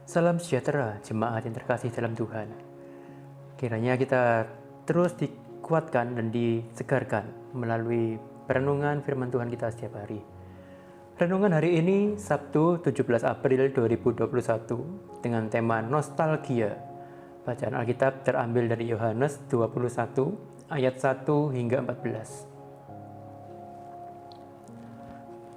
Salam sejahtera, jemaat yang terkasih dalam Tuhan. Kiranya kita terus dikuatkan dan disegarkan melalui perenungan firman Tuhan kita setiap hari. Renungan hari ini, Sabtu 17 April 2021, dengan tema Nostalgia. Bacaan Alkitab terambil dari Yohanes 21, ayat 1 hingga 14.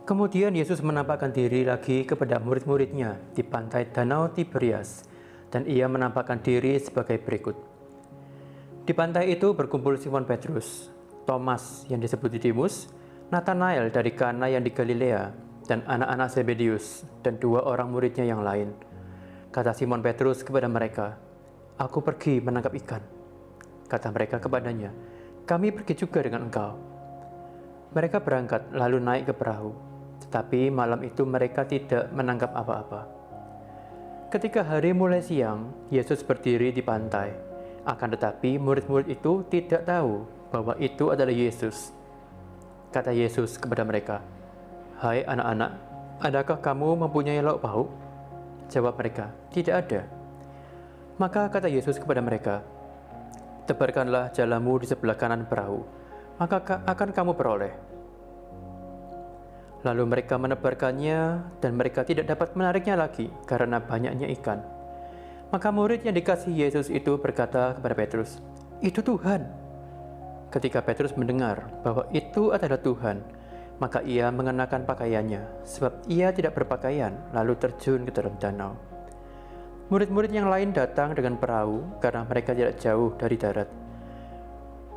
Kemudian Yesus menampakkan diri lagi kepada murid-muridnya di pantai Danau Tiberias, dan ia menampakkan diri sebagai berikut. Di pantai itu berkumpul Simon Petrus, Thomas yang disebut Didimus, Nathanael dari Kana yang di Galilea, dan anak-anak Zebedius, dan dua orang muridnya yang lain. Kata Simon Petrus kepada mereka, "Aku pergi menangkap ikan." Kata mereka kepadanya, "Kami pergi juga dengan engkau." Mereka berangkat lalu naik ke perahu. Tetapi malam itu mereka tidak menangkap apa-apa. Ketika hari mulai siang, Yesus berdiri di pantai. Akan tetapi murid-murid itu tidak tahu bahwa itu adalah Yesus. Kata Yesus kepada mereka, "Hai anak-anak, adakah kamu mempunyai lauk pauk?" Jawab mereka, "Tidak ada." Maka kata Yesus kepada mereka, "Tebarkanlah jalamu di sebelah kanan perahu, maka akan kamu peroleh." Lalu mereka menebarkannya, dan mereka tidak dapat menariknya lagi karena banyaknya ikan. Maka murid yang dikasihi Yesus itu berkata kepada Petrus, "Itu Tuhan." Ketika Petrus mendengar bahwa itu adalah Tuhan, maka ia mengenakan pakaiannya, sebab ia tidak berpakaian, lalu terjun ke dalam danau. Murid-murid yang lain datang dengan perahu karena mereka tidak jauh dari darat.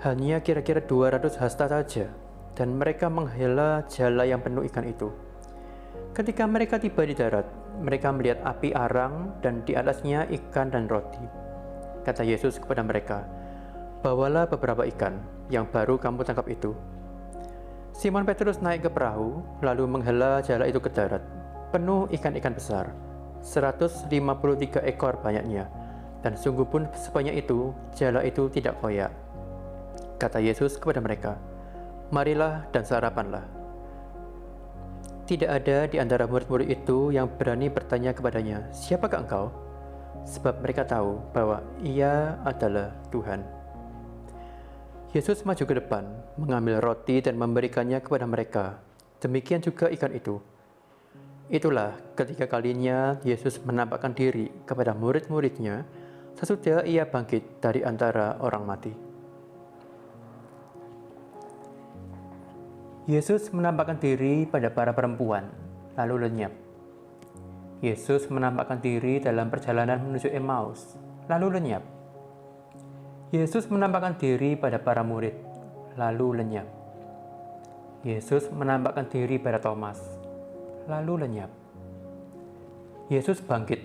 Hanya kira-kira 200 hasta saja, dan mereka menghela jala yang penuh ikan itu. Ketika mereka tiba di darat, mereka melihat api arang dan di atasnya ikan dan roti. Kata Yesus kepada mereka, "Bawalah beberapa ikan yang baru kamu tangkap itu." Simon Petrus naik ke perahu, lalu menghela jala itu ke darat, penuh ikan-ikan besar, 153 ekor banyaknya, dan sungguh pun sebanyak itu, jala itu tidak koyak. Kata Yesus kepada mereka, "Marilah dan sarapanlah." Tidak ada di antara murid-murid itu yang berani bertanya kepadanya, "Siapakah engkau?" Sebab mereka tahu bahwa ia adalah Tuhan. Yesus maju ke depan, mengambil roti dan memberikannya kepada mereka. Demikian juga ikan itu. Itulah ketiga kalinya Yesus menampakkan diri kepada murid-muridnya sesudah ia bangkit dari antara orang mati. Yesus menampakkan diri pada para perempuan, lalu lenyap. Yesus menampakkan diri dalam perjalanan menuju Emmaus, lalu lenyap. Yesus menampakkan diri pada para murid, lalu lenyap. Yesus menampakkan diri pada Thomas, lalu lenyap. Yesus bangkit,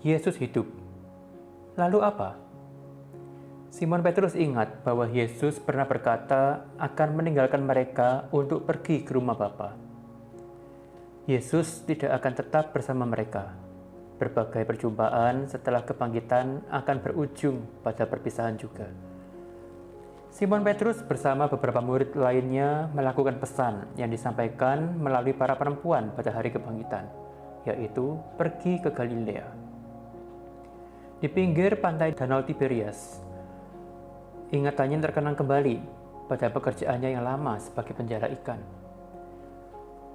Yesus hidup. Lalu apa? Simon Petrus ingat bahwa Yesus pernah berkata akan meninggalkan mereka untuk pergi ke rumah Bapa. Yesus tidak akan tetap bersama mereka. Berbagai perjumpaan setelah kebangkitan akan berujung pada perpisahan juga. Simon Petrus bersama beberapa murid lainnya melakukan pesan yang disampaikan melalui para perempuan pada hari kebangkitan, yaitu pergi ke Galilea. Di pinggir pantai Danau Tiberias, ingatannya terkenang kembali pada pekerjaannya yang lama sebagai penjala ikan.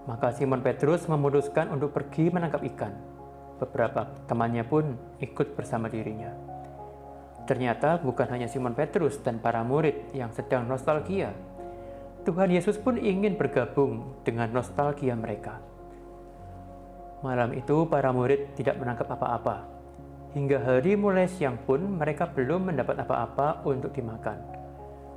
Maka Simon Petrus memutuskan untuk pergi menangkap ikan. Beberapa temannya pun ikut bersama dirinya. Ternyata bukan hanya Simon Petrus dan para murid yang sedang nostalgia. Tuhan Yesus pun ingin bergabung dengan nostalgia mereka. Malam itu para murid tidak menangkap apa-apa. Hingga hari mulai siang pun mereka belum mendapat apa-apa untuk dimakan.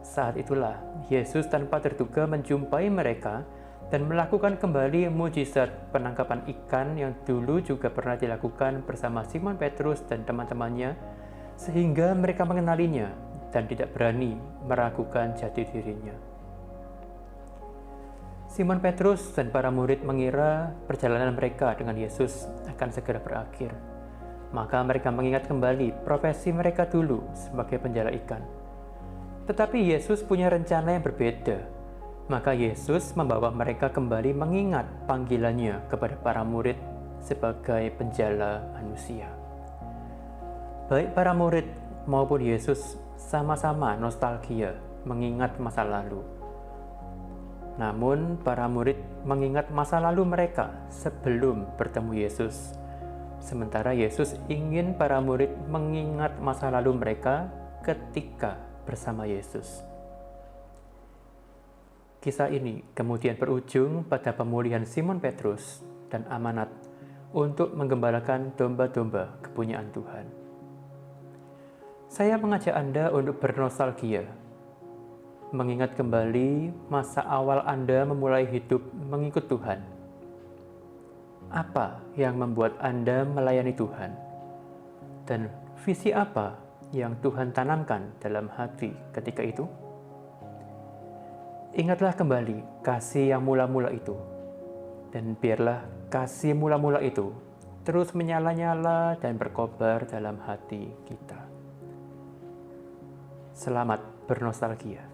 Saat itulah Yesus tanpa terduga menjumpai mereka dan melakukan kembali mujizat penangkapan ikan yang dulu juga pernah dilakukan bersama Simon Petrus dan teman-temannya, sehingga mereka mengenalinya dan tidak berani meragukan jati dirinya. Simon Petrus dan para murid mengira perjalanan mereka dengan Yesus akan segera berakhir. Maka mereka mengingat kembali profesi mereka dulu sebagai penjala ikan. Tetapi Yesus punya rencana yang berbeda. Maka Yesus membawa mereka kembali mengingat panggilannya kepada para murid sebagai penjala manusia. Baik para murid maupun Yesus sama-sama nostalgia mengingat masa lalu. Namun para murid mengingat masa lalu mereka sebelum bertemu Yesus. Sementara Yesus ingin para murid mengingat masa lalu mereka ketika bersama Yesus. Kisah ini kemudian berujung pada pemulihan Simon Petrus dan amanat untuk menggembalakan domba-domba kepunyaan Tuhan. Saya mengajak Anda untuk bernostalgia, mengingat kembali masa awal Anda memulai hidup mengikut Tuhan. Apa yang membuat Anda melayani Tuhan? Dan visi apa yang Tuhan tanamkan dalam hati ketika itu? Ingatlah kembali kasih yang mula-mula itu, dan biarlah kasih mula-mula itu terus menyala-nyala dan berkobar dalam hati kita. Selamat bernostalgia.